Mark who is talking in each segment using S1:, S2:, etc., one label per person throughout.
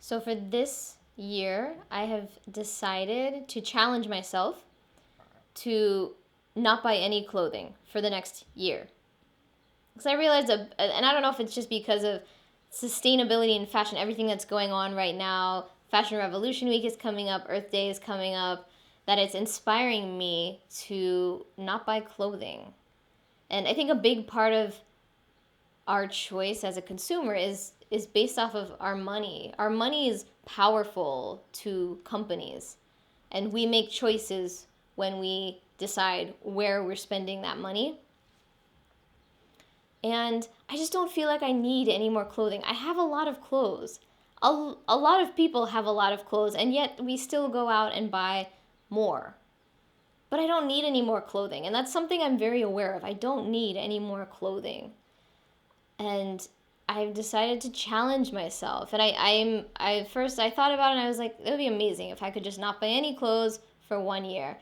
S1: So for this year, I have decided to challenge myself to not buy any clothing for the next year. Because I realized, and I don't know if it's just because of sustainability in fashion, everything that's going on right now, Fashion Revolution Week is coming up, Earth Day is coming up, that it's inspiring me to not buy clothing. And I think a big part of our choice as a consumer is based off of our money. Our money is powerful to companies, and we make choices when we decide where we're spending that money. And I just don't feel like I need any more clothing. I have a lot of clothes. A lot of people have a lot of clothes, and yet we still go out and buy more. But I don't need any more clothing, and that's something I'm very aware of. I don't need any more clothing. And I've decided to challenge myself. And I first I thought about it and I was like, it would be amazing if I could just not buy any clothes for 1 year.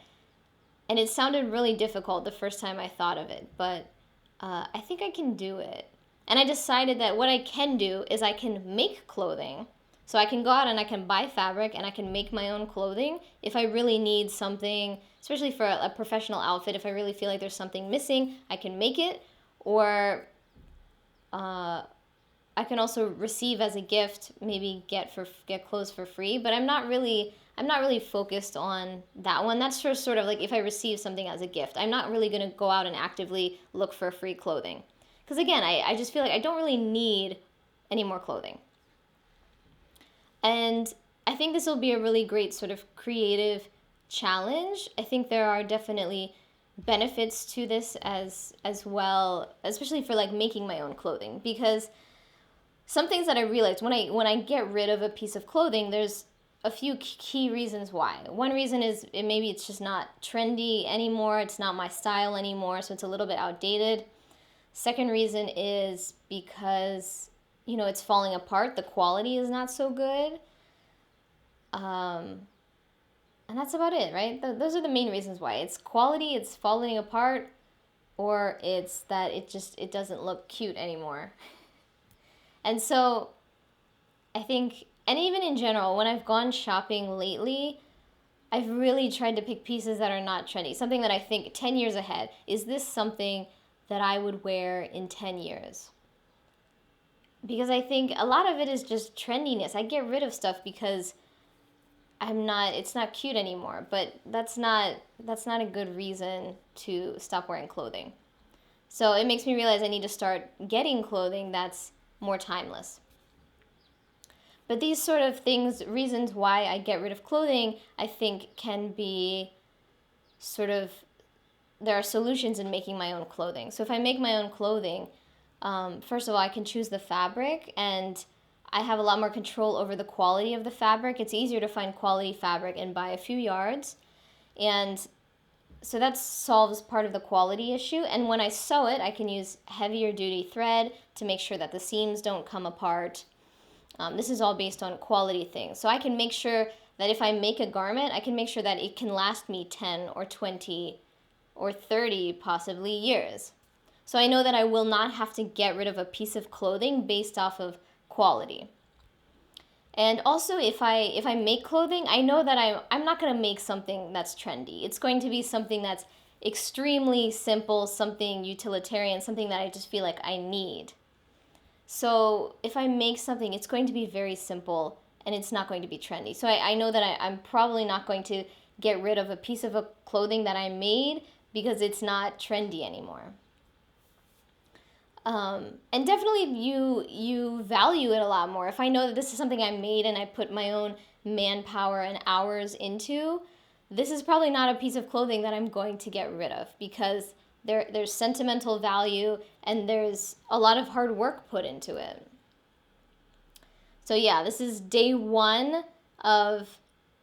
S1: And it sounded really difficult the first time I thought of it, but I think I can do it. And I decided that what I can do is I can make clothing. So I can go out and I can buy fabric and I can make my own clothing if I really need something, especially for a professional outfit. If I really feel like there's something missing, I can make it. Or I can also receive as a gift, maybe get clothes for free. But I'm not really focused on that one. That's for sort of like if I receive something as a gift. I'm not really gonna go out and actively look for free clothing, because again, I just feel like I don't really need any more clothing. And I think this will be a really great sort of creative challenge. I think there are definitely benefits to this as well, especially for like making my own clothing, because some things that I realized when I get rid of a piece of clothing, there's a few key reasons why. One reason is maybe it's just not trendy anymore, it's not my style anymore, so it's a little bit outdated. Second reason is because it's falling apart, the quality is not so good. Um, and that's about it, right? Those are the main reasons why. It's quality, it's falling apart, or it's that it doesn't look cute anymore. And so I think, and even in general, when I've gone shopping lately, I've really tried to pick pieces that are not trendy. Something that I think 10 years ahead, is this something that I would wear in 10 years? Because I think a lot of it is just trendiness. I get rid of stuff because it's not cute anymore, but that's not a good reason to stop wearing clothing. So it makes me realize I need to start getting clothing that's more timeless. But these sort of things, reasons why I get rid of clothing, I think can be sort of, there are solutions in making my own clothing. So if I make my own clothing, first of all, I can choose the fabric, and I have a lot more control over the quality of the fabric. It's easier to find quality fabric and buy a few yards. And so that solves part of the quality issue. And when I sew it, I can use heavier duty thread to make sure that the seams don't come apart. This is all based on quality things. So I can make sure that if I make a garment, I can make sure that it can last me 10 or 20 or 30 possibly years. So I know that I will not have to get rid of a piece of clothing based off of quality. And also, if I make clothing, I know that I'm not going to make something that's trendy. It's going to be something that's extremely simple, something utilitarian, something that I just feel like I need. So if I make something, it's going to be very simple and it's not going to be trendy. So I know that I'm probably not going to get rid of a piece of a clothing that I made because it's not trendy anymore. And definitely you value it a lot more. If I know that this is something I made and I put my own manpower and hours into, this is probably not a piece of clothing that I'm going to get rid of, because there's sentimental value and there's a lot of hard work put into it. So yeah, this is day one of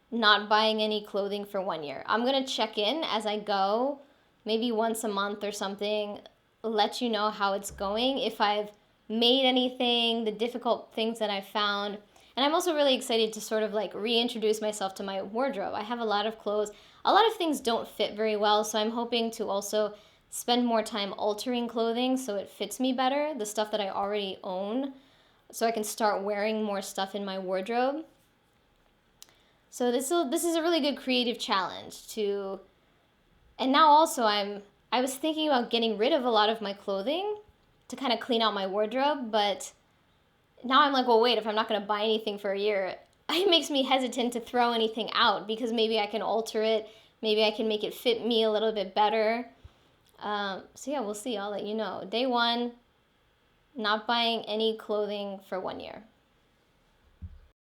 S1: not buying any clothing for 1 year. I'm going to check in as I go, maybe once a month or something, let you know how it's going, if I've made anything, the difficult things that I've found. And I'm also really excited to sort of like reintroduce myself to my wardrobe. I have a lot of clothes. A lot of things don't fit very well, so I'm hoping to also spend more time altering clothing so it fits me better, the stuff that I already own. so I can start wearing more stuff in my wardrobe. So this is a really good creative challenge to, and now also I was thinking about getting rid of a lot of my clothing to kind of clean out my wardrobe, but now I'm like, well, wait, if I'm not going to buy anything for a year, it makes me hesitant to throw anything out because maybe I can alter it, maybe I can make it fit me a little bit better. So yeah, we'll see. I'll let you know. Day one, not buying any clothing for 1 year.